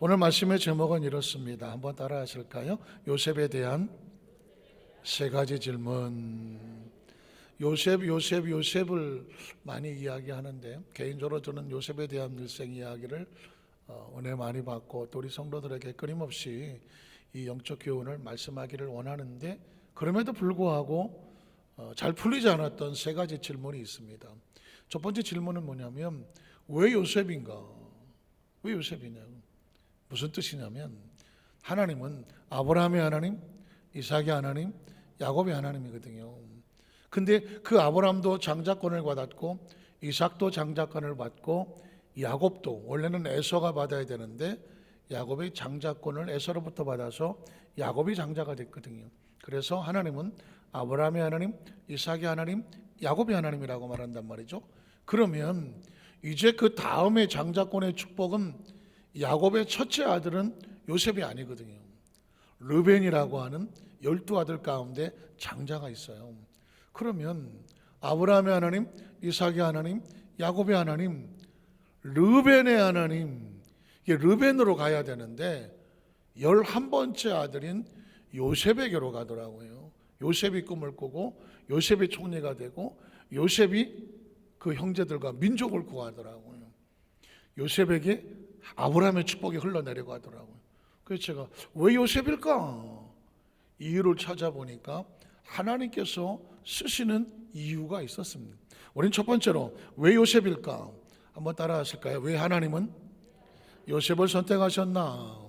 오늘 말씀의 제목은 이렇습니다. 한번 따라 하실까요? 요셉에 대한 세 가지 질문. 요셉을 많이 이야기하는데 개인적으로 저는 요셉에 대한 일생 이야기를 은혜 많이 받고 또 우리 성도들에게 끊임없이 이 영적 교훈을 말씀하기를 원하는데, 그럼에도 불구하고 잘 풀리지 않았던 세 가지 질문이 있습니다. 첫 번째 질문은 뭐냐면, 왜 요셉인가? 왜 요셉이냐? 무슨 뜻이냐면, 하나님은 아브라함의 하나님, 이삭의 하나님, 야곱의 하나님이거든요. 근데 그 아브라함도 장자권을 받았고 이삭도 장자권을 받고 야곱도 원래는 에서가 받아야 되는데 야곱의 장자권을 에서로부터 받아서 야곱이 장자가 됐거든요. 그래서 하나님은 아브라함의 하나님, 이삭의 하나님, 야곱의 하나님이라고 말한단 말이죠. 그러면 이제 그 다음에 장자권의 축복은 야곱의 첫째 아들은 요셉이 아니거든요. 르벤이라고 하는 12아들 가운데 장자가 있어요. 그러면 아브라함의 하나님, 이삭의 하나님, 야곱의 하나님, 르벤의 하나님, 이게 르벤으로 가야 되는데 11번째 아들인 요셉에게로 가더라고요. 요셉이 꿈을 꾸고 요셉이 총리가 되고 요셉이 그 형제들과 민족을 구하더라고요. 요셉에게 아브라함의 축복이 흘러내려고 하더라고요. 그래서 제가 왜 요셉일까? 이유를 찾아보니까 하나님께서 쓰시는 이유가 있었습니다. 우린 첫 번째로 왜 요셉일까? 한번 따라 하실까요? 왜 하나님은 요셉을 선택하셨나?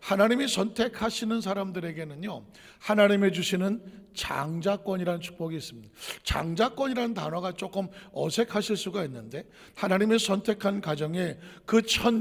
하나님이 선택하시는 사람들에게는요, 하나님이 주시는 장자권이라는 축복이 있습니다. 장자권이라는 단어가 조금 어색하실 수가 있는데, 하나님의 선택한 가정에 그 첫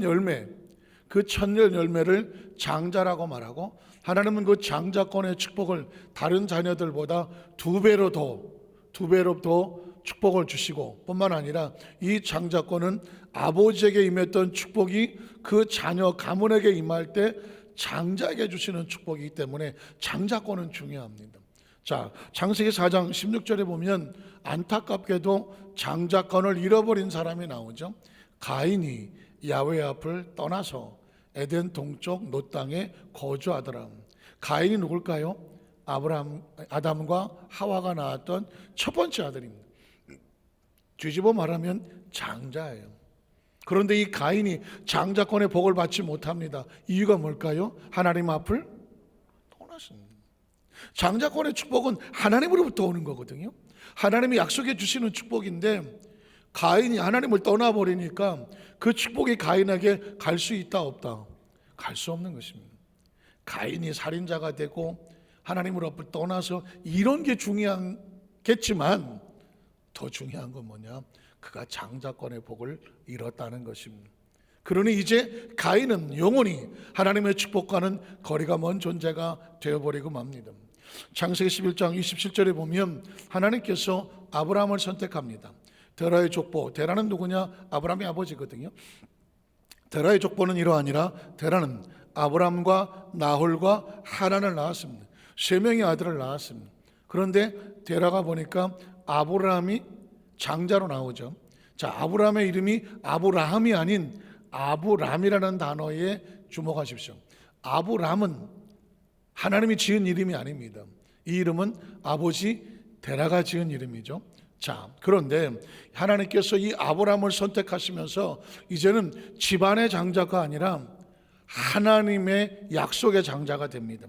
열매를 장자라고 말하고, 하나님은 그 장자권의 축복을 다른 자녀들보다 두 배로 더 축복을 주시고, 뿐만 아니라 이 장자권은 아버지에게 임했던 축복이 그 자녀 가문에게 임할 때 장자에게 주시는 축복이기 때문에 장자권은 중요합니다. 자, 창세기 4장 16절에 보면 안타깝게도 장자권을 잃어버린 사람이 나오죠. 가인이 야훼 앞을 떠나서 에덴 동쪽 놋 땅에 거주하더라. 가인이 누굴까요? 아담과 하와가 낳았던 첫 번째 아들입니다. 뒤집어 말하면 장자예요. 그런데 이 가인이 장자권의 복을 받지 못합니다. 이유가 뭘까요? 하나님 앞을 떠났습니다. 장자권의 축복은 하나님으로부터 오는 거거든요. 하나님이 약속해 주시는 축복인데 가인이 하나님을 떠나버리니까 그 축복이 가인에게 갈 수 있다 없다? 갈 수 없는 것입니다. 가인이 살인자가 되고 하나님으로부터 떠나서 이런 게 중요하겠지만 더 중요한 건 뭐냐? 그가 장자권의 복을 잃었다는 것입니다. 그러니 이제 가인은 영원히 하나님의 축복과는 거리가 먼 존재가 되어버리고 맙니다. 창세기 11장 27절에 보면 하나님께서 아브라함을 선택합니다. 데라의 족보, 데라는 누구냐? 아브라함의 아버지거든요. 데라의 족보는 이러하니라. 데라는 아브라함과 나홀과 하란을 낳았습니다. 3명의 아들을 낳았습니다. 그런데 데라가 보니까 아브라함이 장자로 나오죠. 자, 아브라함의 이름이 아브라함이 아닌 아브람이라는 단어에 주목하십시오. 아브람은 하나님이 지은 이름이 아닙니다. 이 이름은 아버지 데라가 지은 이름이죠. 자, 그런데 하나님께서 이 아브람을 선택하시면서 이제는 집안의 장자가 아니라 하나님의 약속의 장자가 됩니다.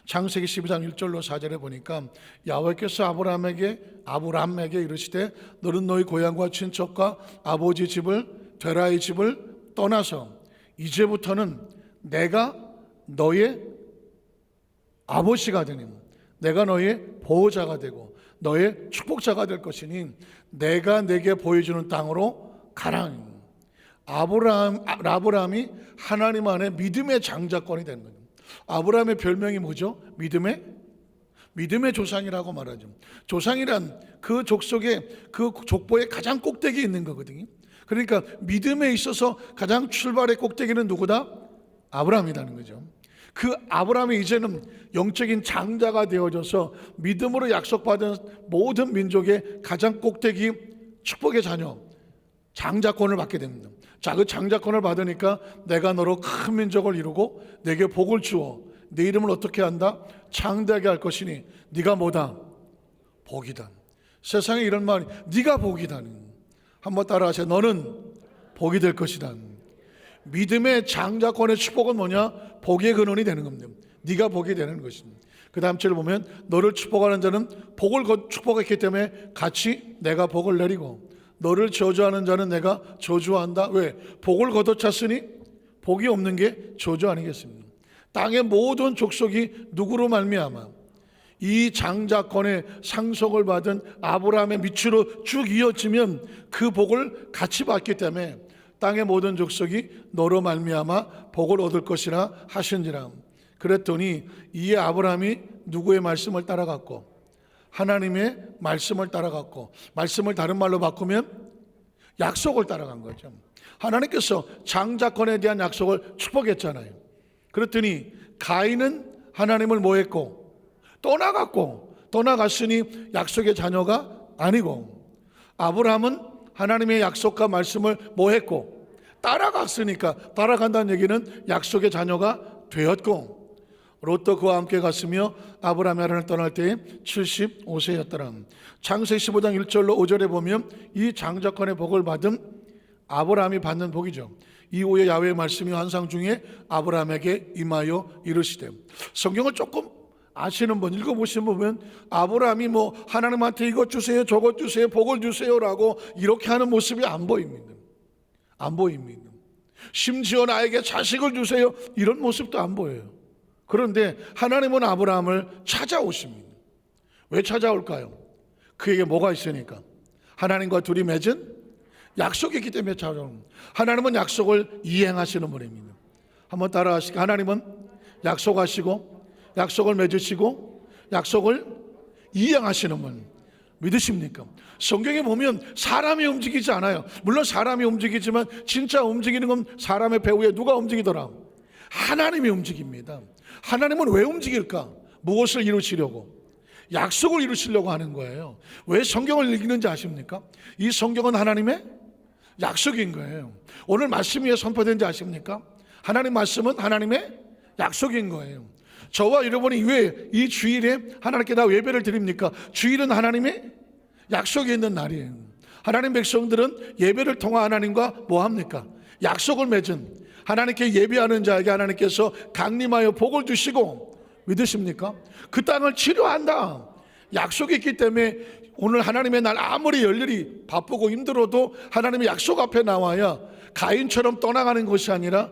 창세기 12장 1절로 4절에 보니까 야훼께서 아브람에게 이르시되 너는 너희 고향과 친척과 아버지 집을 데라의 집을 떠나서 이제부터는 내가 너의 아버지가 되니 내가 너의 보호자가 되고 너의 축복자가 될 것이니 내가 내게 보여주는 땅으로 가라. 아브라함이 하나님 안에 믿음의 장자권이 된 거예요. 아브라함의 별명이 뭐죠? 믿음의 조상이라고 말하죠. 조상이란 그 족속의 그 족보의 가장 꼭대기에 있는 거거든요. 그러니까 믿음에 있어서 가장 출발의 꼭대기는 누구다? 아브라함이라는 거죠. 그 아브라함이 이제는 영적인 장자가 되어져서 믿음으로 약속받은 모든 민족의 가장 꼭대기 축복의 자녀, 장자권을 받게 됩니다. 자, 그 장자권을 받으니까 내가 너로 큰 민족을 이루고 내게 복을 주어 내 이름을 어떻게 한다? 창대하게 할 것이니 네가 뭐다? 복이다. 세상에 이런 말이 네가 복이다. 한번 따라하세요. 너는 복이 될 것이다. 믿음의 장자권의 축복은 뭐냐? 복의 근원이 되는 겁니다. 네가 복이 되는 것입니다. 그 다음 절을 보면 너를 축복하는 자는 복을 축복했기 때문에 같이 내가 복을 내리고 너를 저주하는 자는 내가 저주한다. 왜? 복을 걷어찼으니 복이 없는 게 저주 아니겠습니까? 땅의 모든 족속이 누구로 말미암아 이 장자권의 상속을 받은 아브라함의 밑으로 쭉 이어지면 그 복을 같이 받기 때문에 땅의 모든 족속이 너로 말미암아 복을 얻을 것이라 하신지라. 그랬더니 이에 아브라함이 누구의 말씀을 따라갔고 하나님의 말씀을 따라갔고, 말씀을 다른 말로 바꾸면 약속을 따라간 거죠. 하나님께서 장자권에 대한 약속을 축복했잖아요. 그랬더니 가인은 하나님을 뭐 했고? 떠나갔으니 약속의 자녀가 아니고, 아브라함은 하나님의 약속과 말씀을 뭐 했고? 따라갔으니까 따라간다는 얘기는 약속의 자녀가 되었고, 롯도 그와 함께 갔으며 아브라함이 하란을 떠날 때에 75세였더라. 창세기 15장 1절로 5절에 보면 이 장자권의 복을 받은 아브라함이 받는 복이죠. 이후에 야훼의 말씀이 환상 중에 아브라함에게 임하여 이르시되, 성경을 조금 아시는 분 읽어보시면 보면 아브라함이 뭐 하나님한테 이것 주세요 저것 주세요 복을 주세요라고 이렇게 하는 모습이 안 보입니다. 안 보입니다. 심지어 나에게 자식을 주세요 이런 모습도 안 보여요. 그런데 하나님은 아브라함을 찾아오십니다. 왜 찾아올까요? 그에게 뭐가 있으니까? 하나님과 둘이 맺은 약속이 있기 때문에 찾아옵니다. 하나님은 약속을 이행하시는 분입니다. 한번 따라하시고, 하나님은 약속하시고 약속을 맺으시고 약속을 이행하시는 분 믿으십니까? 성경에 보면 사람이 움직이지 않아요. 물론 사람이 움직이지만 진짜 움직이는 건 사람의 배후에 누가 움직이더라? 하나님이 움직입니다. 하나님은 왜 움직일까? 무엇을 이루시려고? 약속을 이루시려고 하는 거예요. 왜 성경을 읽는지 아십니까? 이 성경은 하나님의 약속인 거예요. 오늘 말씀 위에 선포된지 아십니까? 하나님 말씀은 하나님의 약속인 거예요. 저와 여러분이 왜 이 주일에 하나님께 다 예배를 드립니까? 주일은 하나님의 약속이 있는 날이에요. 하나님 백성들은 예배를 통한 하나님과 뭐 합니까? 약속을 맺은, 하나님께 예배하는 자에게 하나님께서 강림하여 복을 주시고, 믿으십니까? 그 땅을 치료한다. 약속이 있기 때문에 오늘 하나님의 날 아무리 열일이 바쁘고 힘들어도 하나님의 약속 앞에 나와야 가인처럼 떠나가는 것이 아니라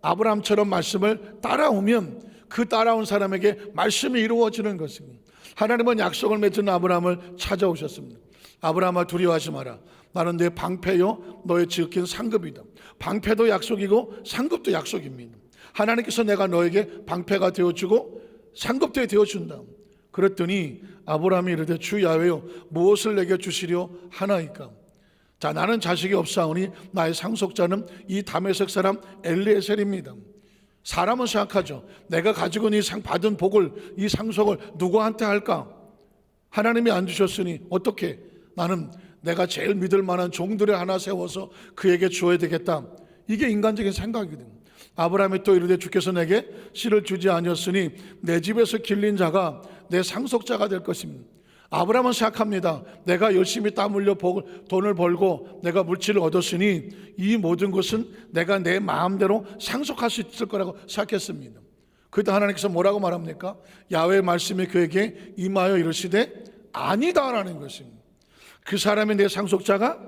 아브라함처럼 말씀을 따라오면 그 따라온 사람에게 말씀이 이루어지는 것입니다. 하나님은 약속을 맺은 아브라함을 찾아오셨습니다. 아브라함아 두려워하지 마라. 나는 내 방패요 너의 지킨 상급이다. 방패도 약속이고 상급도 약속입니다. 하나님께서 내가 너에게 방패가 되어주고 상급도 되어준다. 그랬더니 아브라함이 이르되 주 야훼여 무엇을 내게 주시려 하나이까? 자, 나는 자식이 없사오니 나의 상속자는 이 다메섹 사람 엘리에셀입니다. 사람은 생각하죠. 내가 가지고 이 받은 복을, 이 상속을 누구한테 할까? 하나님이 안 주셨으니 어떻게? 나는 내가 제일 믿을 만한 종들의 하나 세워서 그에게 주어야 되겠다. 이게 인간적인 생각이거든. 아브라함이 또 이르되 주께서 내게 씨를 주지 아니었으니 내 집에서 길린 자가 내 상속자가 될 것입니다. 아브라함은 생각합니다. 내가 열심히 땀 흘려 돈을 벌고 내가 물질을 얻었으니 이 모든 것은 내가 내 마음대로 상속할 수 있을 거라고 생각했습니다. 그때 하나님께서 뭐라고 말합니까? 야훼의 말씀이 그에게 임하여 이르시되 아니다라는 것입니다. 그 사람이 내 상속자가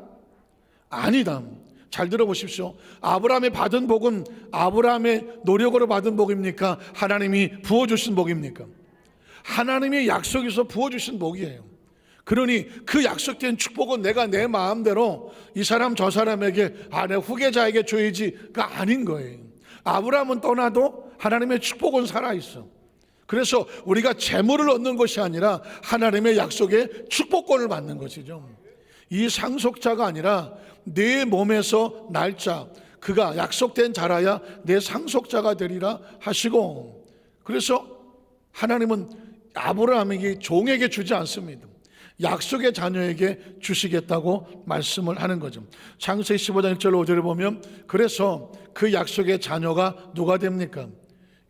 아니다. 잘 들어보십시오. 아브라함이 받은 복은 아브라함의 노력으로 받은 복입니까? 하나님이 부어주신 복입니까? 하나님의 약속에서 부어주신 복이에요. 그러니 그 약속된 축복은 내가 내 마음대로 이 사람 저 사람에게 내 후계자에게 줘야지가 아닌 거예요. 아브라함은 떠나도 하나님의 축복은 살아있어. 그래서 우리가 재물을 얻는 것이 아니라 하나님의 약속의 축복권을 받는 것이죠. 이 상속자가 아니라 내 몸에서 날짜, 그가 약속된 자라야 내 상속자가 되리라 하시고, 그래서 하나님은 아브라함에게 종에게 주지 않습니다. 약속의 자녀에게 주시겠다고 말씀을 하는 거죠. 창세기 15장 1절 5절을 보면 그래서 그 약속의 자녀가 누가 됩니까?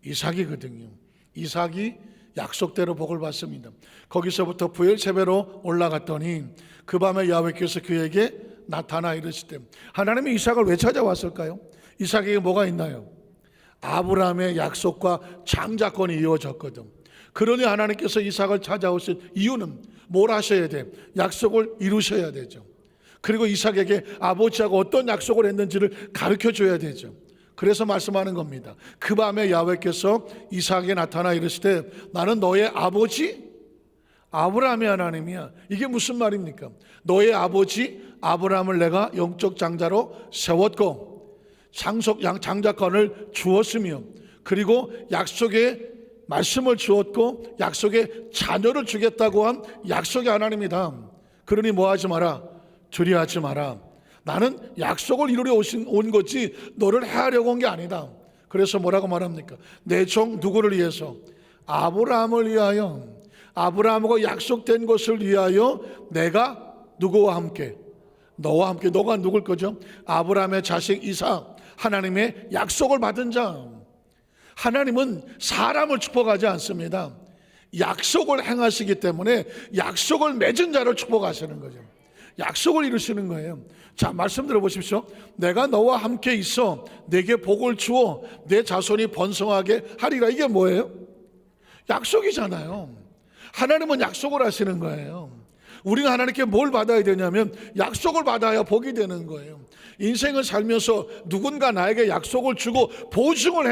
이삭이거든요. 이삭이 약속대로 복을 받습니다. 거기서부터 부엘세바로 올라갔더니 그 밤에 야훼께서 그에게 나타나 이르시되, 하나님이 이삭을 왜 찾아왔을까요? 이삭에게 뭐가 있나요? 아브라함의 약속과 장자권이 이루어졌거든. 그러니 하나님께서 이삭을 찾아오신 이유는 뭘 하셔야 돼? 약속을 이루셔야 되죠. 그리고 이삭에게 아버지하고 어떤 약속을 했는지를 가르쳐 줘야 되죠. 그래서 말씀하는 겁니다. 그 밤에 야훼께서 이삭에게 나타나 이르시되 나는 너의 아버지 아브라함의 하나님이야. 이게 무슨 말입니까? 너의 아버지 아브라함을 내가 영적 장자로 세웠고 장자권을 주었으며 그리고 약속의 말씀을 주었고 약속의 자녀를 주겠다고 한 약속의 하나님이다. 그러니 뭐하지 마라? 두려워하지 마라. 나는 약속을 이루려 온 거지 너를 해하려고 온 게 아니다. 그래서 뭐라고 말합니까? 내 종 누구를 위해서? 아브라함을 위하여, 아브라함하고 약속된 것을 위하여 내가 누구와 함께? 너와 함께. 너가 누굴 거죠? 아브라함의 자식 이삭, 하나님의 약속을 받은 자. 하나님은 사람을 축복하지 않습니다. 약속을 행하시기 때문에 약속을 맺은 자를 축복하시는 거죠. 약속을 이루시는 거예요. 자, 말씀 들어보십시오. 내가 너와 함께 있어 내게 복을 주어 내 자손이 번성하게 하리라. 이게 뭐예요? 약속이잖아요. 하나님은 약속을 하시는 거예요. 우리가 하나님께 뭘 받아야 되냐면 약속을 받아야 복이 되는 거예요. 인생을 살면서 누군가 나에게 약속을 주고 보증을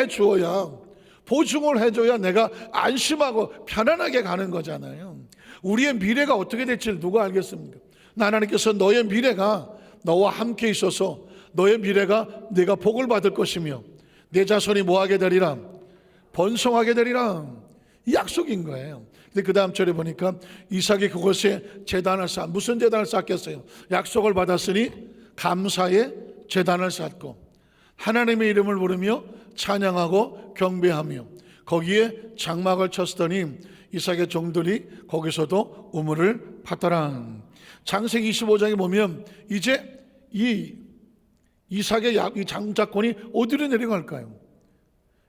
해줘야 내가 안심하고 편안하게 가는 거잖아요. 우리의 미래가 어떻게 될지 누가 알겠습니까? 하나님께서 너의 미래가 너와 함께 있어서 너의 미래가 내가 복을 받을 것이며 내 자손이 뭐하게 되리라? 번성하게 되리라. 이 약속인 거예요. 근데 그 다음 절에 보니까 이삭이 그곳에 제단을 쌓, 무슨 제단을 쌓겠어요? 약속을 받았으니 감사의 제단을 쌓고 하나님의 이름을 부르며 찬양하고 경배하며 거기에 장막을 쳤더니 이삭의 종들이 거기서도 우물을 파더라. 창세기 25장에 보면 이제 이 이삭의 이 장자권이 어디로 내려갈까요?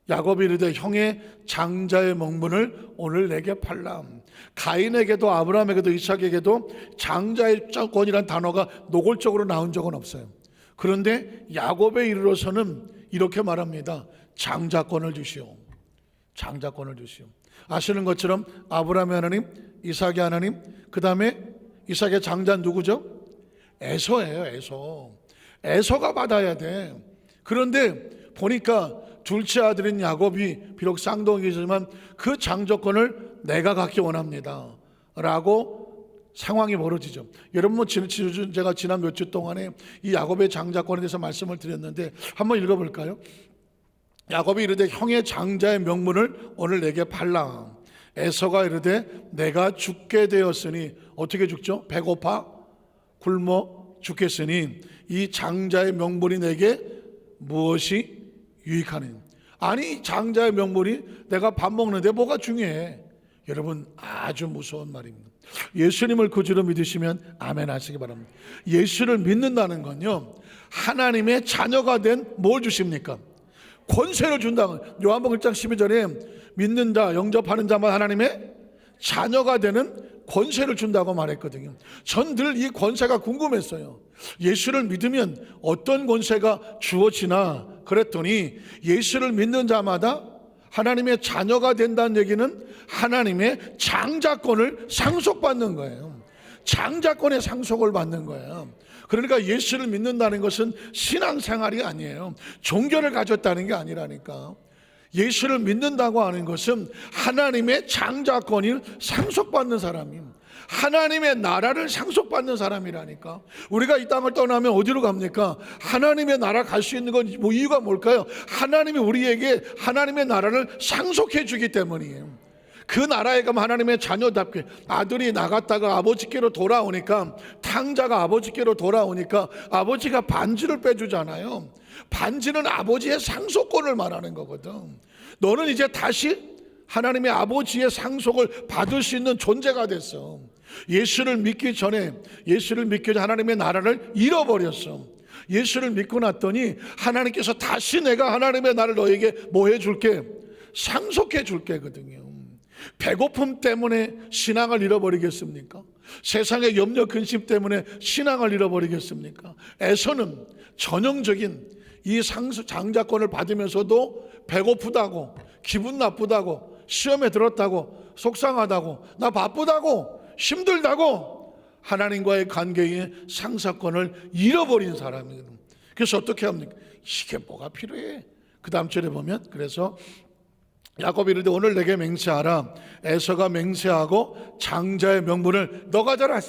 야곱이 이르되 형의 장자의 명분을 오늘 내게 팔라. 가인에게도 아브라함에게도 이삭에게도 장자의 권이란 단어가 노골적으로 나온 적은 없어요. 그런데 야곱에 이르러서는 이렇게 말합니다. 장자권을 주시오. 장자권을 주시오. 아시는 것처럼 아브라함의 하나님, 이삭의 하나님, 그 다음에 이삭의 장자는 누구죠? 에서예요. 에서가 받아야 돼. 그런데 보니까 둘째 아들인 야곱이 비록 쌍둥이지만 그 장자권을 내가 갖기 원합니다 라고 상황이 벌어지죠. 여러분 제가 지난 몇 주 동안에 이 야곱의 장자권에 대해서 말씀을 드렸는데 한번 읽어볼까요? 야곱이 이르되 형의 장자의 명분을 오늘 내게 팔라. 에서가 이르되 내가 죽게 되었으니 어떻게 죽죠? 배고파 굶어 죽겠으니 이 장자의 명분이 내게 무엇이 유익하니? 아니 장자의 명분이 내가 밥 먹는데 뭐가 중요해? 여러분 아주 무서운 말입니다. 예수님을 구주로 믿으시면 아멘 하시기 바랍니다. 예수를 믿는다는 건요 하나님의 자녀가 된 뭘 주십니까? 권세를 준다. 요한복음 1장 12절에 믿는 자 영접하는 자만 하나님의 자녀가 되는 권세를 준다고 말했거든요. 전 늘 이 권세가 궁금했어요. 예수를 믿으면 어떤 권세가 주어지나 그랬더니 예수를 믿는 자마다 하나님의 자녀가 된다는 얘기는 하나님의 장자권을 상속받는 거예요. 장자권의 상속을 받는 거예요. 그러니까 예수를 믿는다는 것은 신앙생활이 아니에요. 종교를 가졌다는 게 아니라니까. 예수를 믿는다고 하는 것은 하나님의 장자권을 상속받는 사람입니다. 하나님의 나라를 상속받는 사람이라니까. 우리가 이 땅을 떠나면 어디로 갑니까? 하나님의 나라 갈 수 있는 건 뭐 이유가 뭘까요? 하나님이 우리에게 하나님의 나라를 상속해 주기 때문이에요. 그 나라에 가면 하나님의 자녀답게 아들이 나갔다가 아버지께로 돌아오니까 탕자가 아버지께로 돌아오니까 아버지가 반지를 빼주잖아요. 반지는 아버지의 상속권을 말하는 거거든. 너는 이제 다시 하나님의 아버지의 상속을 받을 수 있는 존재가 됐어. 예수를 믿기 전에 하나님의 나라를 잃어버렸어. 예수를 믿고 났더니 하나님께서 다시 내가 하나님의 나라를 너에게 뭐 해줄게? 상속해 줄게거든요. 배고픔 때문에 신앙을 잃어버리겠습니까? 세상의 염려 근심 때문에 신앙을 잃어버리겠습니까? 에서는 전형적인 이 장자권을 받으면서도 배고프다고, 기분 나쁘다고, 시험에 들었다고, 속상하다고, 나 바쁘다고, 힘들다고 하나님과의 관계의 상사권을 잃어버린 사람이거든요. 그래서 어떻게 합니까? 이게 뭐가 필요해? 그 다음 절에 보면, 그래서 야곱이 이르되 오늘 내게 맹세하라. 에서가 맹세하고 장자의 명분을 너가 져라.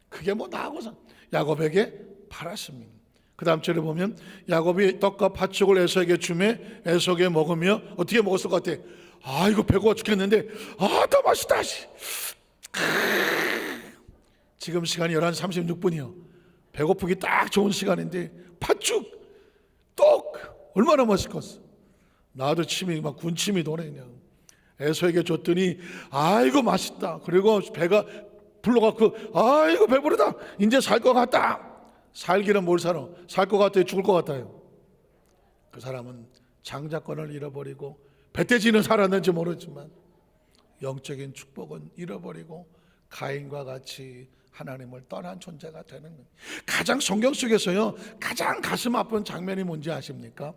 그게 뭐 나하고서 야곱에게 팔았습니다. 그 다음 절에 보면 야곱이 떡과 팥죽을 에서에게 주매 에서에게 먹으며 어떻게 먹었을 것 같아? 아, 이거 배고파 죽겠는데 더 맛있다. 지금 시간이 11시 36분이요 배고프기 딱 좋은 시간인데 팥죽, 떡 얼마나 맛있겠어. 나도 침이 막 군침이 도네. 그냥 에서에게 줬더니 아이고 맛있다. 그리고 배가 불러갖고 아이고 배부르다. 이제 살 것 같다. 살기는 뭘 살아? 살 것 같아요? 죽을 것 같아요? 그 사람은 장자권을 잃어버리고 배때지는 살았는지 모르지만 영적인 축복은 잃어버리고 가인과 같이 하나님을 떠난 존재가 되는 거예요. 가장 성경 속에서요 가장 가슴 아픈 장면이 뭔지 아십니까?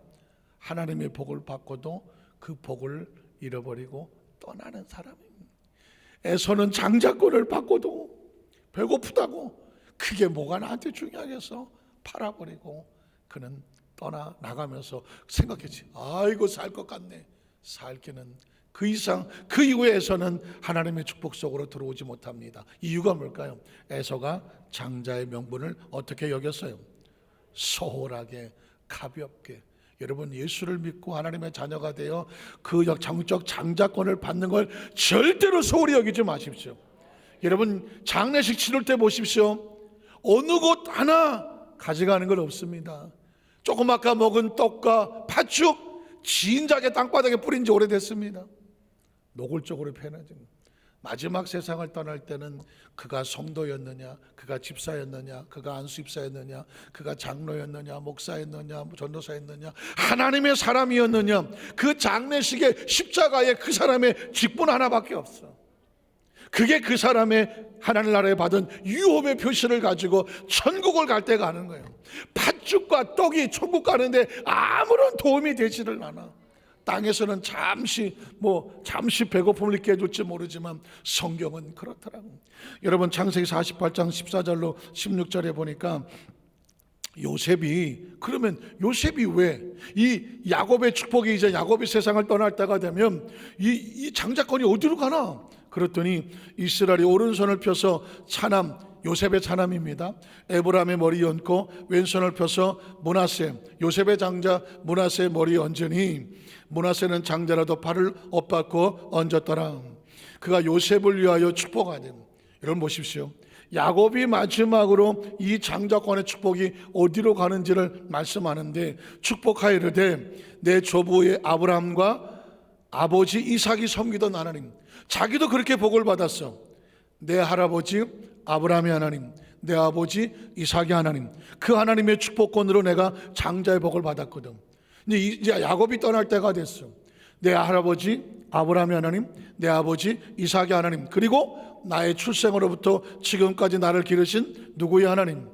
하나님의 복을 받고도 그 복을 잃어버리고 떠나는 사람입니다. 에서는 장자권을 받고도 배고프다고 그게 뭐가 나한테 중요하겠어? 팔아버리고 그는 떠나가면서 생각했지. 아이고 살 것 같네. 살기는 그 이상 그 이후에서는 하나님의 축복 속으로 들어오지 못합니다. 이유가 뭘까요? 에서가 장자의 명분을 어떻게 여겼어요? 소홀하게 가볍게. 여러분 예수를 믿고 하나님의 자녀가 되어 그 정적 장자권을 받는 걸 절대로 소홀히 여기지 마십시오. 여러분 장례식 치를 때 보십시오. 어느 곳 하나 가져가는 건 없습니다. 조금 아까 먹은 떡과 팥죽 진작에 땅바닥에 뿌린 지 오래됐습니다. 노골적으로 표현하죠. 마지막 세상을 떠날 때는 그가 성도였느냐, 그가 집사였느냐, 그가 안수집사였느냐, 그가 장로였느냐, 목사였느냐, 전도사였느냐, 하나님의 사람이었느냐, 그 장례식의 십자가에 그 사람의 직분 하나밖에 없어. 그게 그 사람의 하나님 나라에 받은 유업의 표시를 가지고 천국을 갈 때 가는 거예요. 팥죽과 떡이 천국 가는데 아무런 도움이 되지를 않아. 땅에서는 잠시 배고픔을 느끼게 해줄지 모르지만 성경은 그렇더라고요. 여러분 창세기 48장 14절로 16절에 보니까 요셉이 왜 이 야곱의 축복이 이제 야곱이 세상을 떠날 때가 되면 이 장자권이 어디로 가나? 그랬더니 이스라엘이 오른손을 펴서 차남 요셉의 차남입니다. 에브라임의 머리 얹고 왼손을 펴서 요셉의 장자 므낫세의 머리에 얹으니 므낫세는 장자라도 팔을 엇받고 얹었더라. 그가 요셉을 위하여 축복하니. 여러분 보십시오. 야곱이 마지막으로 이 장자권의 축복이 어디로 가는지를 말씀하는데 축복하이르되 내 조부의 아브라함과 아버지 이삭이 섬기던 하나님. 자기도 그렇게 복을 받았어. 내 할아버지 아브라함의 하나님, 내 아버지 이삭의 하나님, 그 하나님의 축복권으로 내가 장자의 복을 받았거든. 근데 이제 야곱이 떠날 때가 됐어. 내 할아버지 아브라함의 하나님, 내 아버지 이삭의 하나님, 그리고 나의 출생으로부터 지금까지 나를 기르신 누구의 하나님?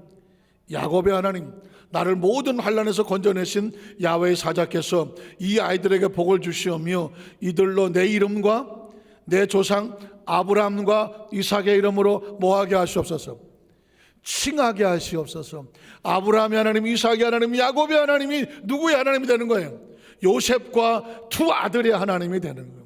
야곱의 하나님. 나를 모든 환난에서 건져내신 야훼의 사자께서 이 아이들에게 복을 주시오며 이들로 내 이름과 내 조상 아브라함과 이삭의 이름으로 뭐하게 하시옵소서? 칭하게 하시옵소서. 아브라함의 하나님, 이삭의 하나님, 야곱의 하나님이 누구의 하나님이 되는 거예요? 요셉과 두 아들의 하나님이 되는 거예요.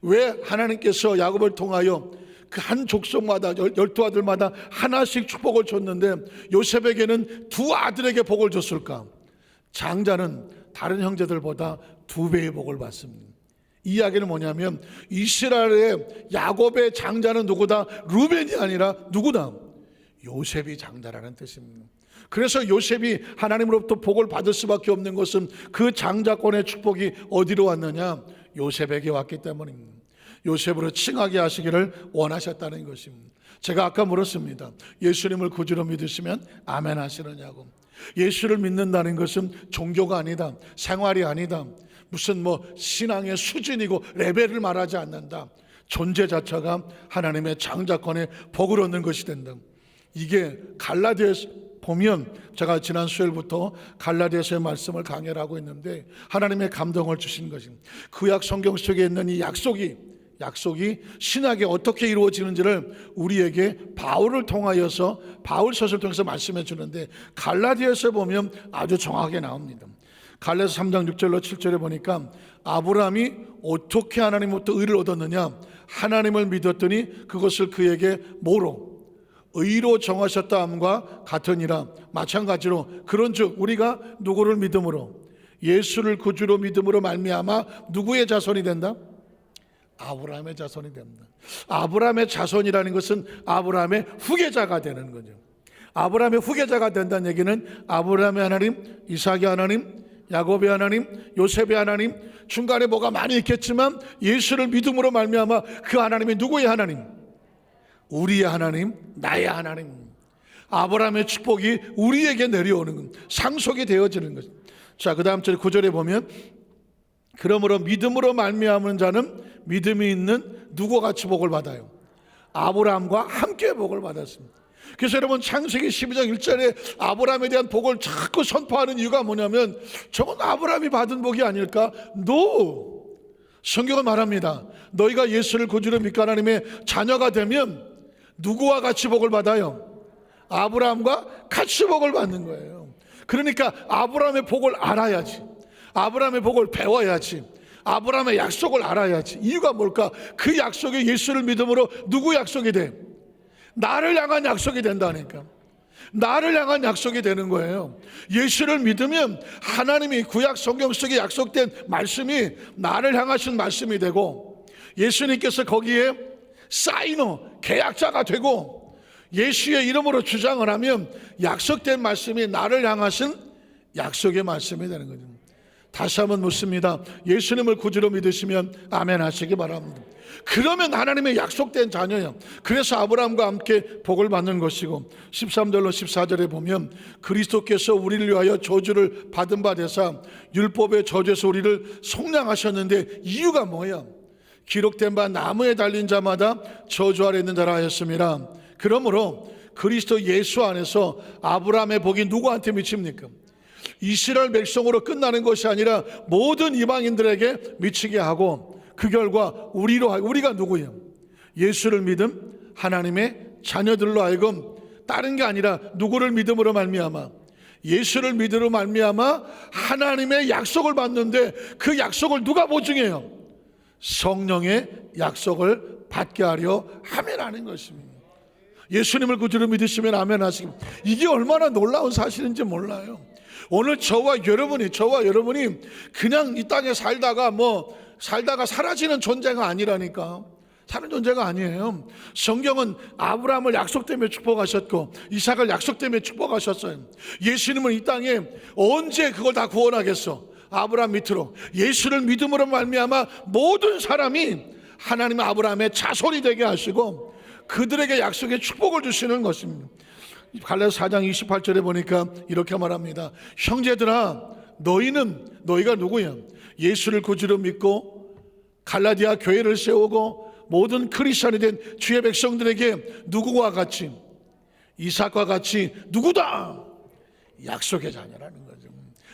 왜 하나님께서 야곱을 통하여 그 한 족속마다 12아들마다 하나씩 축복을 줬는데 요셉에게는 두 아들에게 복을 줬을까? 장자는 다른 형제들보다 2배의 복을 받습니다. 이 이야기는 뭐냐면 이스라엘의 야곱의 장자는 누구다? 루벤이 아니라 누구다? 요셉이 장자라는 뜻입니다. 그래서 요셉이 하나님으로부터 복을 받을 수밖에 없는 것은 그 장자권의 축복이 어디로 왔느냐? 요셉에게 왔기 때문입니다. 요셉으로 칭하게 하시기를 원하셨다는 것입니다. 제가 아까 물었습니다. 예수님을 구주로 믿으시면 아멘 하시느냐고. 예수를 믿는다는 것은 종교가 아니다, 생활이 아니다, 무슨 신앙의 수준이고 레벨을 말하지 않는다. 존재 자체가 하나님의 창작권에 복을 얻는 것이 된다. 이게 갈라디아서 보면, 제가 지난 수요일부터 갈라디아서의 말씀을 강해를 하고 있는데 하나님의 감동을 주신 것입니다. 구약 성경 속에 있는 이 약속이 신약에 어떻게 이루어지는지를 우리에게 바울을 통하여서, 바울 서술을 통해서 말씀해 주는데, 갈라디아서에 보면 아주 정확하게 나옵니다. 갈라디아서 3장 6절로 7절에 보니까 아브라함이 어떻게 하나님으로부터 의를 얻었느냐, 하나님을 믿었더니 그것을 그에게 뭐로? 의로 정하셨다 함과 같으니라. 마찬가지로 그런즉 우리가 누구를 믿음으로? 예수를 구주로 믿음으로 말미암아 누구의 자손이 된다? 아브라함의 자손이 됩니다. 아브라함의 자손이라는 것은 아브라함의 후계자가 되는 거죠. 아브라함의 후계자가 된다는 얘기는 아브라함의 하나님, 이삭의 하나님, 야곱의 하나님, 요셉의 하나님, 중간에 뭐가 많이 있겠지만 예수를 믿음으로 말미암아 그 하나님이 누구의 하나님? 우리의 하나님, 나의 하나님. 아브라함의 축복이 우리에게 내려오는 것, 상속이 되어지는 것. 자, 그 다음 절 9절에 보면 그러므로 믿음으로 말미암은 자는 믿음이 있는 누구와 같이 복을 받아요? 아브라함과 함께 복을 받았습니다. 그래서 여러분, 창세기 12장 1절에 아브라함에 대한 복을 자꾸 선포하는 이유가 뭐냐면 저건 아브라함이 받은 복이 아닐까? 성경은 말합니다. 너희가 예수를 구주로 믿고 하나님의 자녀가 되면 누구와 같이 복을 받아요? 아브라함과 같이 복을 받는 거예요. 그러니까 아브라함의 복을 알아야지, 아브라함의 복을 배워야지, 아브라함의 약속을 알아야지. 이유가 뭘까? 그 약속이 예수를 믿음으로 누구 약속이 돼? 나를 향한 약속이 된다니까. 나를 향한 약속이 되는 거예요. 예수를 믿으면 하나님이 구약 성경 속에 약속된 말씀이 나를 향하신 말씀이 되고, 예수님께서 거기에 사이너, 계약자가 되고, 예수의 이름으로 주장을 하면 약속된 말씀이 나를 향하신 약속의 말씀이 되는 거죠. 다시 한번 묻습니다. 예수님을 구주로 믿으시면 아멘 하시기 바랍니다. 그러면 하나님의 약속된 자녀예요. 그래서 아브라함과 함께 복을 받는 것이고, 13절로 14절에 보면 그리스도께서 우리를 위하여 저주를 받은 바 되사 율법의 저주에서 우리를 속량하셨는데, 이유가 뭐야? 기록된 바 나무에 달린 자마다 저주 아래 있는 자라 하였습니다. 그러므로 그리스도 예수 안에서 아브라함의 복이 누구한테 미칩니까? 이스라엘 백성으로 끝나는 것이 아니라 모든 이방인들에게 미치게 하고, 그 결과 우리가 누구예요? 예수를 믿음 하나님의 자녀들로 하여금, 다른 게 아니라 누구를 믿음으로 말미암아? 예수를 믿음으로 말미암아 하나님의 약속을 받는데, 그 약속을 누가 보증해요? 성령의 약속을 받게 하려 함이라는 것입니다. 예수님을 구주로 믿으시면 아멘 하시기. 이게 얼마나 놀라운 사실인지 몰라요. 오늘 저와 여러분이 그냥 이 땅에 살다가 사라지는 존재가 아니라니까. 사는 존재가 아니에요. 성경은 아브라함을 약속 때문에 축복하셨고, 이삭을 약속 때문에 축복하셨어요. 예수님은 이 땅에 언제 그걸 다 구원하겠어? 아브라함 밑으로 예수를 믿음으로 말미암아 모든 사람이 하나님의 아브라함의 자손이 되게 하시고, 그들에게 약속의 축복을 주시는 것입니다. 갈라디아서 4장 28절에 보니까 이렇게 말합니다. 형제들아, 너희가 누구야? 예수를 구주로 믿고 갈라디아 교회를 세우고 모든 크리스천이 된 주의 백성들에게 누구와 같이? 이삭과 같이 누구다? 약속의 자녀라는 거죠.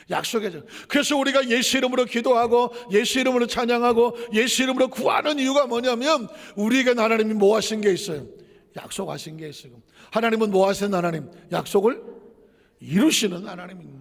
약속의 자녀. 그래서 우리가 예수 이름으로 기도하고 예수 이름으로 찬양하고 예수 이름으로 구하는 이유가 뭐냐면, 우리에게 하나님이 뭐 하신 게 있어요? 약속하신 게 있어요. 하나님은 뭐 하시는 하나님? 약속을 이루시는 하나님입니다.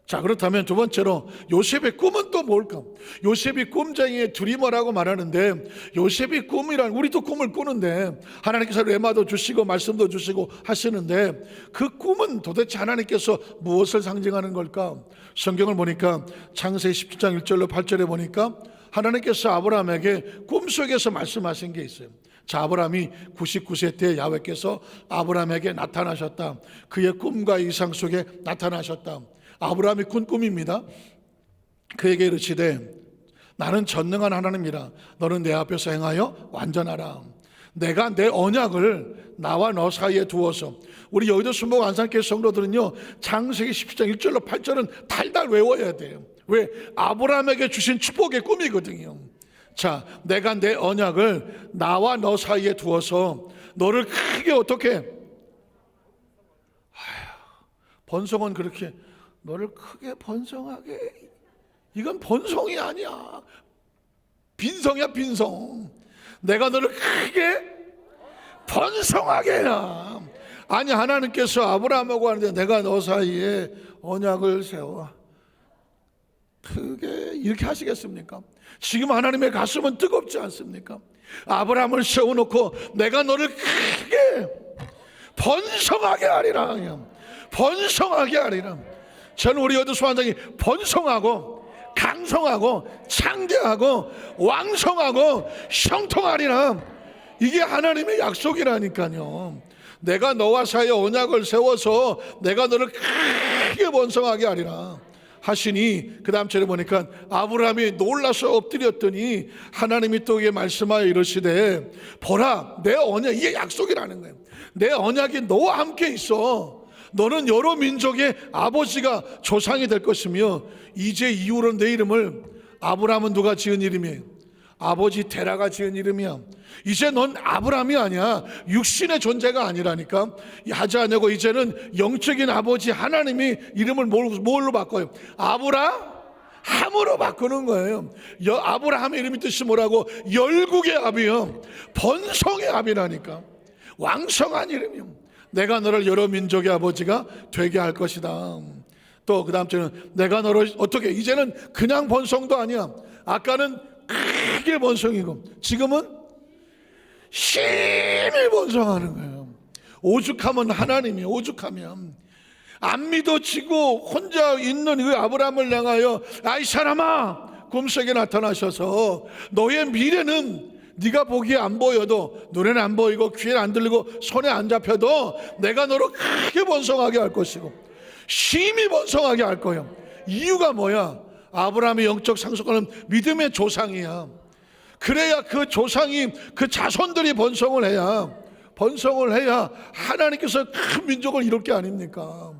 자, 그렇다면 두 번째로 요셉의 꿈은 또 뭘까? 요셉이 꿈쟁이의 두리머라고 말하는데, 요셉이 꿈이란, 우리도 꿈을 꾸는데 하나님께서 레마도 주시고 말씀도 주시고 하시는데, 그 꿈은 도대체 하나님께서 무엇을 상징하는 걸까? 성경을 보니까 창세기 17장 1절로 8절에 보니까 하나님께서 아브라함에게 꿈속에서 말씀하신 게 있어요. 자, 아브라함이 99세 때 야훼께서 아브라함에게 나타나셨다. 그의 꿈과 이상 속에 나타나셨다. 아브라함이 꾼 꿈입니다. 그에게 이르시되, 나는 전능한 하나님이라. 너는 내 앞에서 행하여 완전하라. 내가 내 언약을 나와 너 사이에 두어서. 우리 여의도 순복 안산교회 성도들은요, 창세기 17장 1절로 8절은 달달 외워야 돼요. 왜? 아브라함에게 주신 축복의 꿈이거든요. 자, 내가 내 언약을 나와 너 사이에 두어서 너를 크게 어떻게, 번성은 그렇게 너를 크게 번성하게, 이건 번성이 아니야. 빈성이야, 빈성. 내가 너를 크게 번성하게 해라. 아니, 하나님께서 아브라함하고 하는데 내가 너 사이에 언약을 세워 크게 이렇게 하시겠습니까? 지금 하나님의 가슴은 뜨겁지 않습니까? 아브라함을 세워놓고 내가 너를 크게 번성하게 하리라. 번성하게 하리라. 저는 우리 여도 소환장이 번성하고 강성하고 창대하고 왕성하고 형통하리라. 이게 하나님의 약속이라니까요. 내가 너와 사이에 언약을 세워서 내가 너를 크게 번성하게 하리라 하시니, 그 다음 절에 보니까 아브라함이 놀라서 엎드렸더니 하나님이 또 이게 말씀하여 이르시되 보라 내 언약, 이게 약속이라는 거예요. 내 언약이 너와 함께 있어. 너는 여러 민족의 아버지가 조상이 될 것이며 이제 이후로 내 이름을, 아브라함은 누가 지은 이름이에요? 아버지 테라가 지은 이름이야. 이제 넌 아브라함이 아니야. 육신의 존재가 아니라니까. 하지 않냐고 이제는 영적인 아버지 하나님이 이름을 뭘로 바꿔요? 아브라함으로 바꾸는 거예요. 아브라함의 이름이 뜻이 뭐라고? 열국의 아비요, 번성의 아비라니까. 왕성한 이름이요. 내가 너를 여러 민족의 아버지가 되게 할 것이다. 또 그 다음 주는 내가 너를 어떻게, 이제는 그냥 번성도 아니야. 아까는 크게 번성이고 지금은 심히 번성하는 거예요. 오죽하면 하나님이, 오죽하면 안 믿어지고 혼자 있는 그 아브라함을 향하여 아이 사람아, 꿈속에 나타나셔서 너의 미래는 네가 보기에 안 보여도, 눈에는 안 보이고 귀에는 안 들리고 손에 안 잡혀도 내가 너를 크게 번성하게 할 것이고 심히 번성하게 할 거예요. 이유가 뭐야? 아브라함의 영적 상속하는 믿음의 조상이야. 그래야 그 조상이, 그 자손들이 번성을 해야 하나님께서 큰 민족을 이룰 게 아닙니까?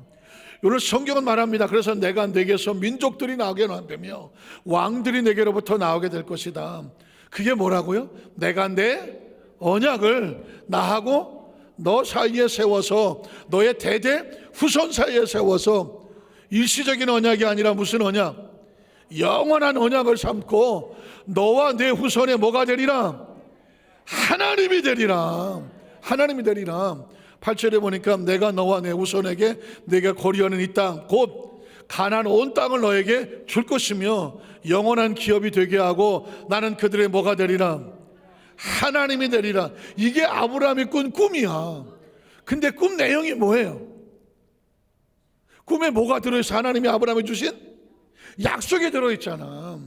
오늘 성경은 말합니다. 그래서 내가 내게서 민족들이 나오게 하며 왕들이 내게로부터 나오게 될 것이다. 그게 뭐라고요? 내가 내 언약을 나하고 너 사이에 세워서, 너의 대대 후손 사이에 세워서, 일시적인 언약이 아니라 무슨 언약? 영원한 언약을 삼고 너와 내 후손에 뭐가 되리라? 하나님이 되리라. 하나님이 되리라. 8절에 보니까 내가 너와 내 후손에게 내가 거리하는 이 땅 곧 가나안 온 땅을 너에게 줄 것이며 영원한 기업이 되게 하고 나는 그들의 뭐가 되리라? 하나님이 되리라. 이게 아브라함이 꾼 꿈이야. 근데 꿈 내용이 뭐예요? 꿈에 뭐가 들어있어? 하나님이 아브라함에 주신 약속이 들어있잖아.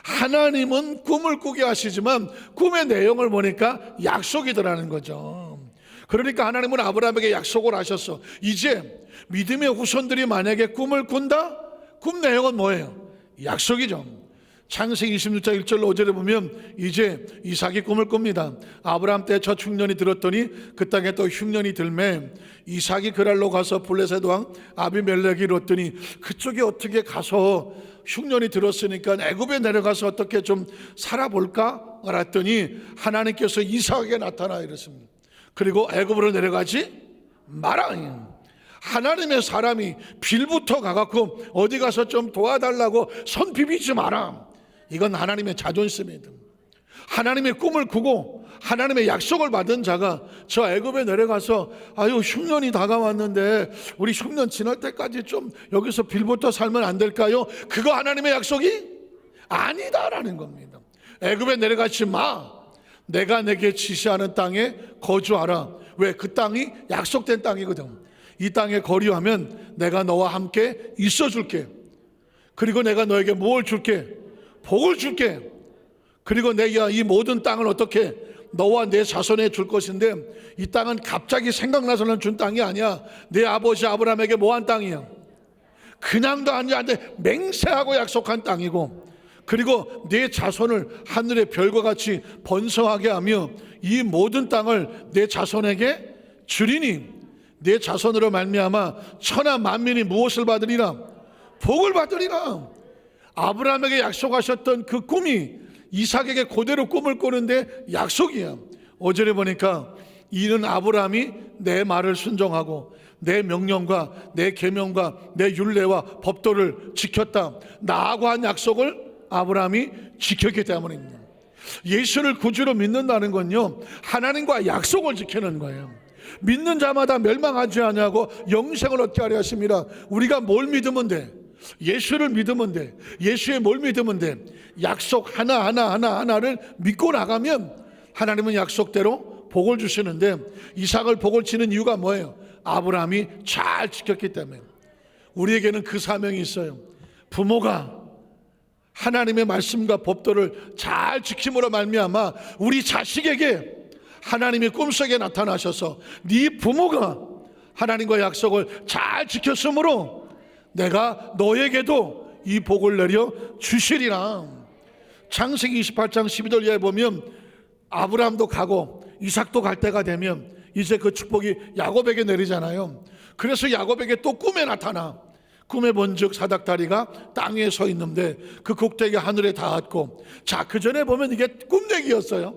하나님은 꿈을 꾸게 하시지만 꿈의 내용을 보니까 약속이더라는 거죠. 그러니까 하나님은 아브라함에게 약속을 하셨어. 이제 믿음의 후손들이 만약에 꿈을 꾼다? 꿈 내용은 뭐예요? 약속이죠. 창세기 26장 1절로 5절에 보면 이제 이삭이 꿈을 꿉니다. 아브라함 때 첫 흉년이 들었더니 그 땅에 또 흉년이 들매 이삭이 그랄로 가서 블레셋 왕 아비멜렉이 이뤘더니 그쪽에 어떻게 가서 흉년이 들었으니까 애굽에 내려가서 어떻게 좀 살아볼까? 알았더니 하나님께서 이삭에게 나타나 이랬습니다. 그리고 애굽으로 내려가지 마라. 하나님의 사람이 빌부터 가갖고 어디 가서 좀 도와달라고 손 비비지 마라. 이건 하나님의 자존심이다. 하나님의 꿈을 꾸고 하나님의 약속을 받은 자가 저 애굽에 내려가서 아유 흉년이 다가왔는데 우리 흉년 지날 때까지 좀 여기서 빌부터 살면 안 될까요? 그거 하나님의 약속이 아니다라는 겁니다. 애굽에 내려가지 마. 내가 내게 지시하는 땅에 거주하라. 왜? 그 땅이 약속된 땅이거든. 이 땅에 거류하면 내가 너와 함께 있어 줄게. 그리고 내가 너에게 뭘 줄게? 복을 줄게. 그리고 내가 이 모든 땅을 어떻게 너와 내 자손에 줄 것인데 이 땅은 갑자기 생각나서는 준 땅이 아니야. 내 아버지 아브라함에게 뭐한 땅이야? 그냥도 아니야. 맹세하고 약속한 땅이고 그리고 내 자손을 하늘의 별과 같이 번성하게 하며 이 모든 땅을 내 자손에게 주리니 내 자손으로 말미암아 천하 만민이 무엇을 받으리라? 복을 받으리라. 아브라함에게 약속하셨던 그 꿈이 이삭에게 그대로 꿈을 꾸는데 약속이야. 5절에 보니까 이는 아브라함이 내 말을 순종하고 내 명령과 내 계명과 내 율례와 법도를 지켰다. 나하고 한 약속을 아브라함이 지켰기 때문입니다. 예수를 구주로 믿는다는 건요, 하나님과 약속을 지키는 거예요. 믿는 자마다 멸망하지 아니하고 영생을 얻게 하려 하십니다. 우리가 뭘 믿으면 돼? 예수를 믿으면 돼. 예수의 뭘 믿으면 돼? 약속 하나를 믿고 나가면 하나님은 약속대로 복을 주시는데, 이삭을 복을 치는 이유가 뭐예요? 아브라함이 잘 지켰기 때문에. 우리에게는 그 사명이 있어요. 부모가 하나님의 말씀과 법도를 잘 지킴으로 말미암아 우리 자식에게 하나님이 꿈속에 나타나셔서 네 부모가 하나님과 약속을 잘 지켰으므로 내가 너에게도 이 복을 내려 주시리라. 창세기 28장 12절 이하에 보면 아브라함도 가고 이삭도 갈 때가 되면 이제 그 축복이 야곱에게 내리잖아요. 그래서 야곱에게 또 꿈에 나타나. 꿈에 본즉 사닥다리가 땅에 서 있는데 그 꼭대기 하늘에 닿았고, 자, 그 전에 보면 이게 꿈내기였어요.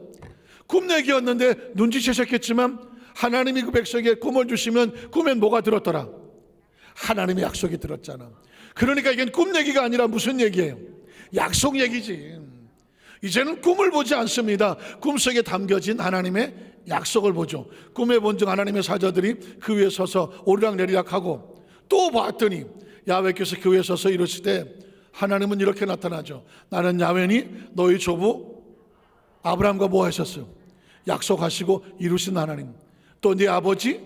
꿈내기였는데 눈치채셨겠지만 하나님이 그 백성에게 꿈을 주시면 꿈엔 뭐가 들었더라? 하나님의 약속이 들었잖아. 그러니까 이게 꿈내기가 아니라 무슨 얘기예요? 약속 얘기지. 이제는 꿈을 보지 않습니다. 꿈속에 담겨진 하나님의 약속을 보죠. 꿈에 본즉 하나님의 사자들이 그 위에 서서 오르락내리락 하고, 또 봤더니 야훼께서 그 위에 서서 이르시되, 하나님은 이렇게 나타나죠. 나는 야훼니 너희 조부 아브라함과 뭐 하셨어요? 약속하시고 이루신 하나님. 또 네 아버지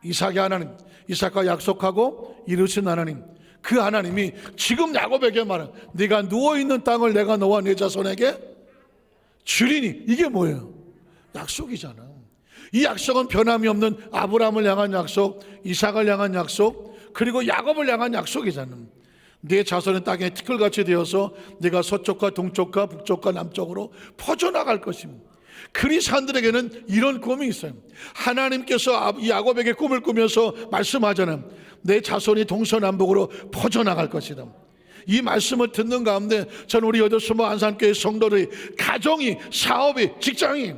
이삭의 하나님, 이삭과 약속하고 이루신 하나님. 그 하나님이 지금 야곱에게 말한 네가 누워있는 땅을 내가 너와 네 자손에게 주리니. 이게 뭐예요? 약속이잖아. 이 약속은 변함이 없는 아브라함을 향한 약속, 이삭을 향한 약속, 그리고 야곱을 향한 약속이잖아. 네 자손의 땅에 티끌같이 되어서 네가 서쪽과 동쪽과 북쪽과 남쪽으로 퍼져나갈 것입니다. 그리스도인들에게는 이런 꿈이 있어요. 하나님께서 야곱에게 꿈을 꾸면서 말씀하잖아요. 내 자손이 동서남북으로 퍼져나갈 것이다. 이 말씀을 듣는 가운데 전 우리 여덟수모 안산교회 성도들의 가정이, 사업이, 직장이,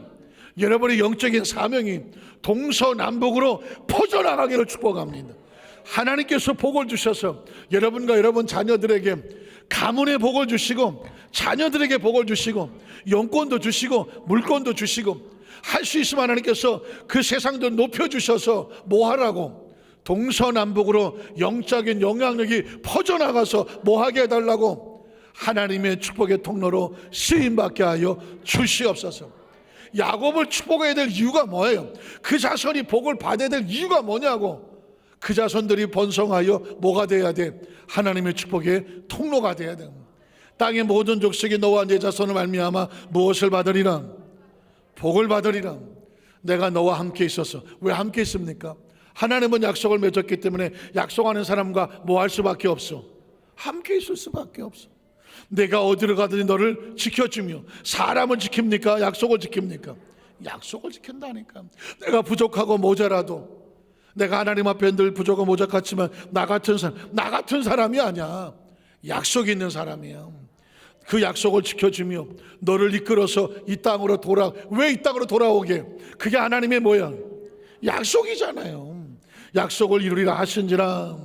여러분의 영적인 사명이 동서남북으로 퍼져나가기를 축복합니다. 하나님께서 복을 주셔서 여러분과 여러분 자녀들에게 가문의 복을 주시고, 자녀들에게 복을 주시고, 영권도 주시고, 물권도 주시고, 할 수 있으면 하나님께서 그 세상도 높여주셔서 뭐 하라고? 동서남북으로 영적인 영향력이 퍼져나가서 뭐 하게 해달라고? 하나님의 축복의 통로로 쓰임받게 하여 주시옵소서. 야곱을 축복해야 될 이유가 뭐예요? 그 자손이 복을 받아야 될 이유가 뭐냐고. 그 자손들이 번성하여 뭐가 돼야 돼? 하나님의 축복의 통로가 돼야 돼. 땅의 모든 족속이 너와 네 자손을 말미암아 무엇을 받으리라? 복을 받으리라. 내가 너와 함께 있어서. 왜 함께 있습니까? 하나님은 약속을 맺었기 때문에 약속하는 사람과 뭐 할 수밖에 없어? 함께 있을 수밖에 없어. 내가 어디로 가든지 너를 지켜주며. 사람을 지킵니까? 약속을 지킵니까? 약속을 지킨다니까. 내가 부족하고 모자라도, 내가 하나님 앞에 늘 부족하고 모자랐지만 나 같은 사람이 아니야. 약속이 있는 사람이야. 그 약속을 지켜주며 너를 이끌어서 이 땅으로 왜 이 땅으로 돌아오게? 그게 하나님의 뭐야? 약속이잖아요. 약속을 이루리라 하신지라.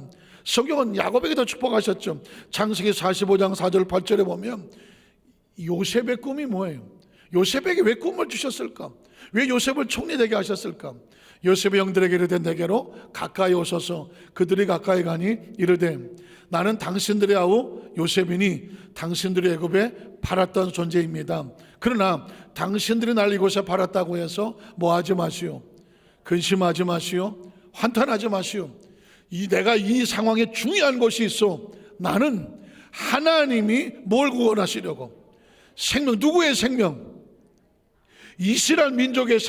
성경은 야곱에게도 축복하셨죠. 창세기 45장 4절 8절에 보면 요셉의 꿈이 뭐예요? 요셉에게 왜 꿈을 주셨을까? 왜 요셉을 총리되게 하셨을까? 요셉의 영들에게 이르되 내게로 가까이 오소서. 그들이 가까이 가니 이르되 나는 당신들의 아우 요셉이니 당신들이 애굽에 팔았던 존재입니다. 그러나 당신들이 날 이곳에 팔았다고 해서 뭐하지 마시오. 근심하지 마시오. 환탄하지 마시오. 내가 이 상황에 중요한 것이 있어. 나는 하나님이 뭘 구원하시려고? 생명, 누구의 생명? 이스라엘 민족의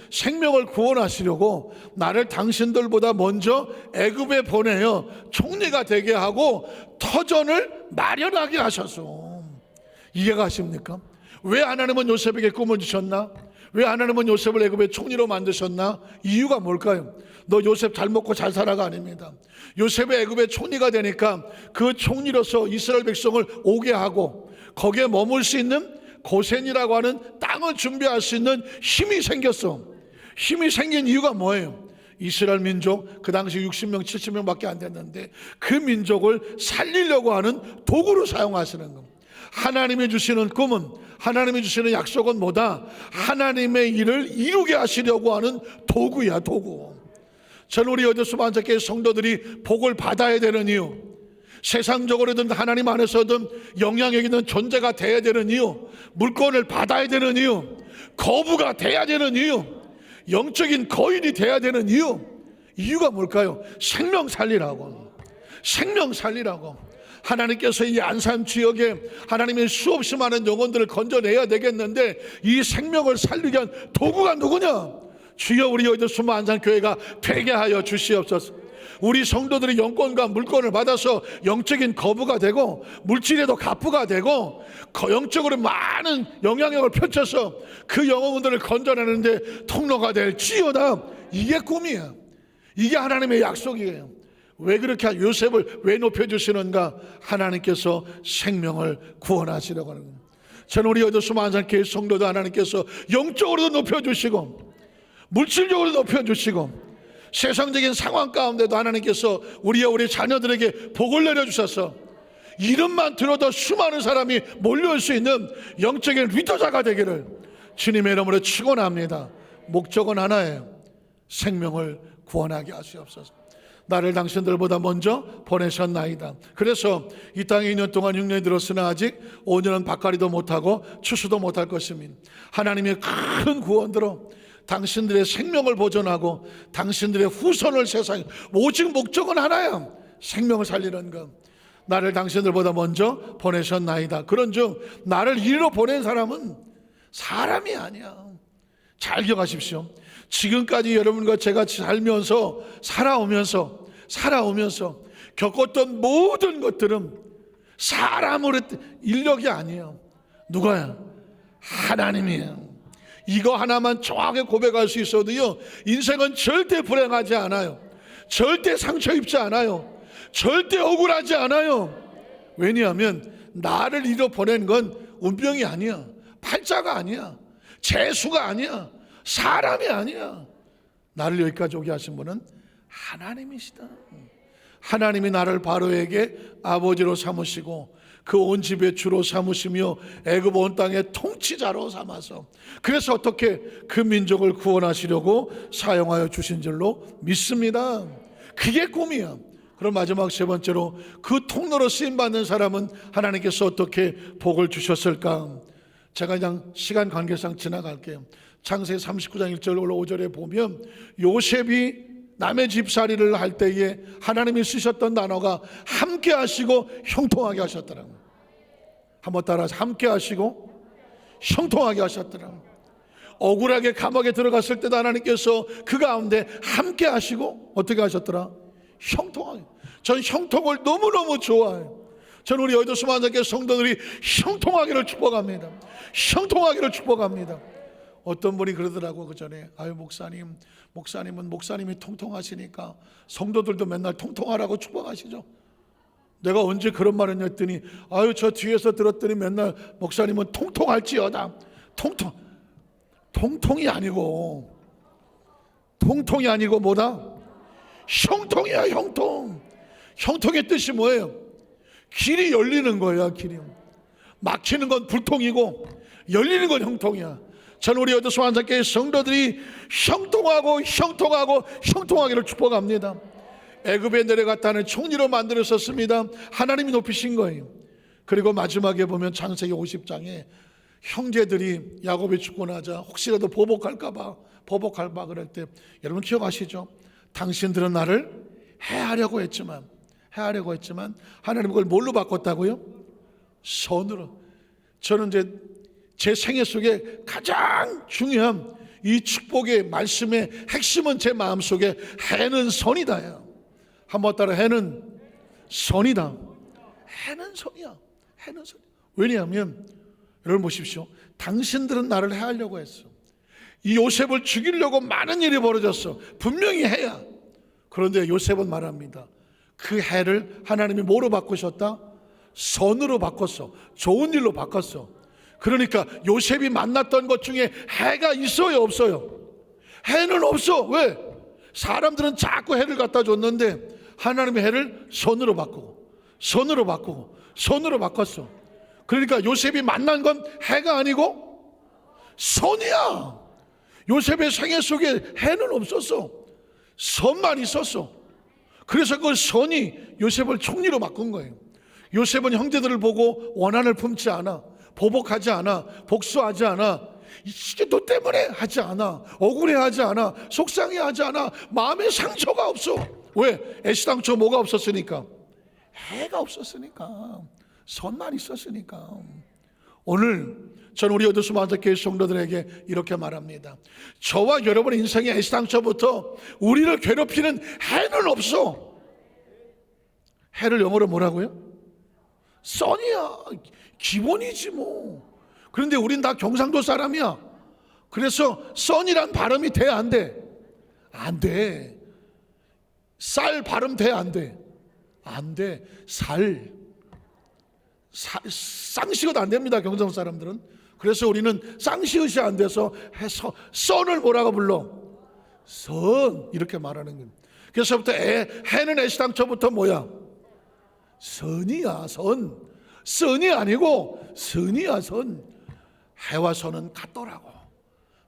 생명을 구원하시려고 나를 당신들보다 먼저 애굽에 보내어 총리가 되게 하고 터전을 마련하게 하셔서 이해가 가십니까? 왜 하나님은 요셉에게 꿈을 주셨나? 왜 하나님은 요셉을 애굽의 총리로 만드셨나? 이유가 뭘까요? 너 요셉 잘 먹고 잘 살아가 아닙니다. 요셉의 애굽의 총리가 되니까 그 총리로서 이스라엘 백성을 오게 하고 거기에 머물 수 있는 고센이라고 하는 땅을 준비할 수 있는 힘이 생겼어. 힘이 생긴 이유가 뭐예요? 이스라엘 민족 그 당시 60명 70명밖에 안 됐는데 그 민족을 살리려고 하는 도구로 사용하시는 겁니다. 하나님이 주시는 꿈은, 하나님이 주시는 약속은 뭐다? 하나님의 일을 이루게 하시려고 하는 도구야, 도구. 저는 우리 여자 수반자교회 성도들이 복을 받아야 되는 이유, 세상적으로든 하나님 안에서든 영향력 있는 존재가 돼야 되는 이유, 물건을 받아야 되는 이유, 거부가 돼야 되는 이유, 영적인 거인이 돼야 되는 이유가 뭘까요? 생명 살리라고. 생명 살리라고. 하나님께서 이 안산 지역에 하나님의 수없이 많은 영혼들을 건져내야 되겠는데 이 생명을 살리게 한 도구가 누구냐? 주여, 우리 여의도 수모 안산교회가 되게 하여 주시옵소서. 우리 성도들이 영권과 물건을 받아서 영적인 거부가 되고 물질에도 갑부가 되고 영적으로 많은 영향력을 펼쳐서 그 영혼들을 건져내는데 통로가 될지어다. 이게 꿈이야. 이게 하나님의 약속이에요. 왜 그렇게 요셉을 왜 높여주시는가? 하나님께서 생명을 구원하시려고 하는 겁니다. 저는 우리 여의도 수모 안산교회 성도도 하나님께서 영적으로도 높여주시고 물질적으로 높여주시고 세상적인 상황 가운데도 하나님께서 우리 자녀들에게 복을 내려주셔서 이름만 들어도 수많은 사람이 몰려올 수 있는 영적인 리더자가 되기를 주님의 이름으로 축원합니다. 목적은 하나예요. 생명을 구원하게 하시옵소서. 나를 당신들보다 먼저 보내셨나이다. 그래서 이 땅에 2년 동안 6년이 들었으나 아직 5년은 밭갈이도 못하고 추수도 못할 것입니다. 하나님의 큰 구원으로 당신들의 생명을 보존하고 당신들의 후손을 세상에, 오직 목적은 하나야. 생명을 살리는 것. 나를 당신들보다 먼저 보내셨나이다. 그런즉 나를 이리로 보낸 사람은 사람이 아니야. 잘 기억하십시오. 지금까지 여러분과 제가 살아오면서 겪었던 모든 것들은 사람으로 인력이 아니에요. 누가야? 하나님이에요. 이거 하나만 정확하게 고백할 수 있어도요, 인생은 절대 불행하지 않아요. 절대 상처 입지 않아요. 절대 억울하지 않아요. 왜냐하면 나를 이리로 보낸 건 운명이 아니야. 팔자가 아니야. 재수가 아니야. 사람이 아니야. 나를 여기까지 오게 하신 분은 하나님이시다. 하나님이 나를 바로에게 아버지로 삼으시고 그 온 집의 주로 삼으시며 애굽 온 땅의 통치자로 삼아서, 그래서 어떻게 그 민족을 구원하시려고 사용하여 주신 줄로 믿습니다. 그게 꿈이야. 그럼 마지막 세 번째로, 그 통로로 쓰임받는 사람은 하나님께서 어떻게 복을 주셨을까? 제가 그냥 시간 관계상 지나갈게요. 창세기 39장 1절 5절에 보면 요셉이 남의 집살이를 할 때에 하나님이 쓰셨던 단어가 함께 하시고 형통하게 하셨더라고요. 한번 따라서, 함께 하시고 형통하게 하셨더라고요. 억울하게 감옥에 들어갔을 때도 하나님께서 그 가운데 함께 하시고 어떻게 하셨더라? 형통하게. 전 형통을 너무너무 좋아해요. 저는 우리 여의도 수만장교회 성도들이 형통하기를 축복합니다. 형통하기를 축복합니다. 어떤 분이 그러더라고, 그 전에, 아유 목사님은 목사님이 통통하시니까 성도들도 맨날 통통하라고 축복하시죠. 내가 언제 그런 말을 했더니, 아유 저 뒤에서 들었더니 맨날 목사님은 통통할지어다. 통통이 아니고 뭐다? 형통이야. 형통의 뜻이 뭐예요? 길이 열리는 거야. 길이 막히는 건 불통이고 열리는 건 형통이야. 저는 우리 여의도 수만장교회 성도들이 형통하기를 축복합니다. 애굽에 내려갔다는 총리로 만들어졌습니다. 하나님이 높이신 거예요. 그리고 마지막에 보면 창세기 50장에 형제들이 야곱이 죽고 나자 혹시라도 보복할까 봐 그럴 때, 여러분 기억하시죠? 당신들은 나를 해하려고 했지만 하나님 그걸 뭘로 바꿨다고요? 선으로. 저는 이제 제 생애 속에 가장 중요한 이 축복의 말씀의 핵심은 제 마음속에 해는 선이다요. 한번 따라, 해는 선이다. 해는 선이야. 왜냐하면 여러분 보십시오. 당신들은 나를 해하려고 했어. 이 요셉을 죽이려고 많은 일이 벌어졌어. 분명히 해야. 그런데 요셉은 말합니다. 그 해를 하나님이 뭐로 바꾸셨다? 선으로 바꿨어. 좋은 일로 바꿨어. 그러니까 요셉이 만났던 것 중에 해가 있어요, 없어요? 해는 없어. 왜? 사람들은 자꾸 해를 갖다 줬는데 하나님의 해를 선으로 바꾸고 선으로 바꾸고 선으로 바꿨어. 그러니까 요셉이 만난 건 해가 아니고 선이야. 요셉의 생애 속에 해는 없었어. 선만 있었어. 그래서 그 선이 요셉을 총리로 바꾼 거예요. 요셉은 형제들을 보고 원한을 품지 않아. 보복하지 않아. 복수하지 않아. 이게 너 때문에 하지 않아. 억울해하지 않아. 속상해하지 않아. 마음에 상처가 없어. 왜? 애시당초 뭐가 없었으니까? 해가 없었으니까. 선만 있었으니까. 오늘 저는 우리 어두스마한테교회 성도들에게 이렇게 말합니다. 저와 여러분의 인생에 애시당초부터 우리를 괴롭히는 해는 없어. 해를 영어로 뭐라고요? 선이야. 기본이지 뭐. 그런데 우린 다 경상도 사람이야. 그래서 선이란 발음이 돼, 안 돼? 안 돼. 쌀 발음 돼, 안 돼? 안 돼. 쌍시옷 안 됩니다, 경상도 사람들은. 그래서 우리는 쌍시옷이 안 돼서 해서 선을 뭐라고 불러? 선, 이렇게 말하는 거예요. 그래서부터 해는 애시당초부터 뭐야? 선이야, 선. 선이 아니고 선이야, 선. 해와 선은 같더라고.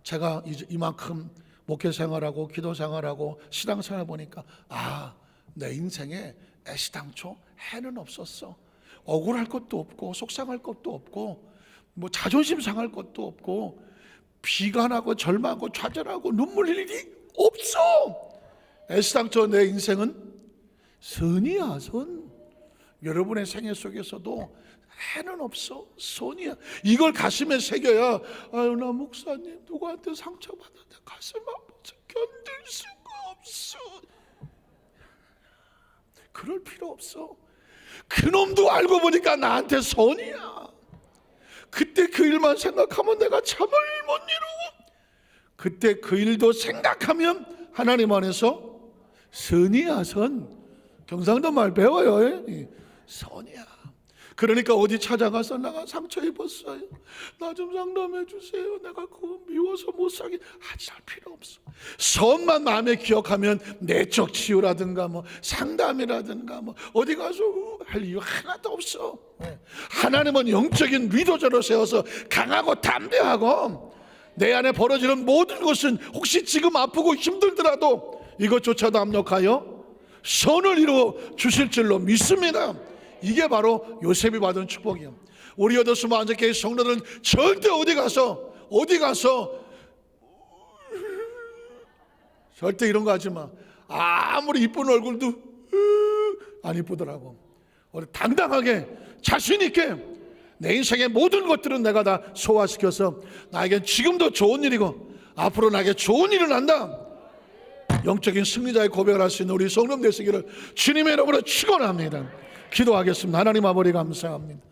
제가 이만큼 목회 생활하고 기도 생활하고 신앙 생활 보니까 내 인생에 애시당초 해는 없었어. 억울할 것도 없고 속상할 것도 없고 뭐 자존심 상할 것도 없고 비관하고 절망하고 좌절하고 눈물 흘릴 일이 없어. 애시당초 내 인생은 선이야, 선. 여러분의 생애 속에서도 해는 없어, 선이야. 이걸 가슴에 새겨야 나 목사님 누구한테 상처받았는데 가슴 아파서 견딜 수가 없어. 그럴 필요 없어. 그놈도 알고 보니까 나한테 선이야. 그때 그 일만 생각하면 내가 참을 못 이루고 그때 그 일도 생각하면 하나님 안에서 선이야, 선. 경상도 말 배워요. 선이야. 그러니까 어디 찾아가서 내가 상처 입었어요, 나 좀 상담해 주세요, 내가 그거 미워서 못 살게 하지 할 필요 없어. 선만 마음에 기억하면 내적 치유라든가 뭐 상담이라든가 뭐 어디 가서 할 이유 하나도 없어. 하나님은 영적인 리더자로 세워서 강하고 담대하고 내 안에 벌어지는 모든 것은 혹시 지금 아프고 힘들더라도 이것조차도 압력하여 선을 이루어 주실 줄로 믿습니다. 이게 바로 요셉이 받은 축복이에요. 우리 어두스마 안전교회 성도들은 절대 어디 가서 절대 이런 거 하지 마. 아무리 이쁜 얼굴도 안 이쁘더라고. 우리 당당하게 자신 있게 내 인생의 모든 것들은 내가 다 소화시켜서 나에겐 지금도 좋은 일이고 앞으로 나에게 좋은 일은 난다. 영적인 승리자의 고백을 할 수 있는 우리 성도님 되시기를 주님의 이름으로 축원합니다. 기도하겠습니다. 하나님 아버지 감사합니다.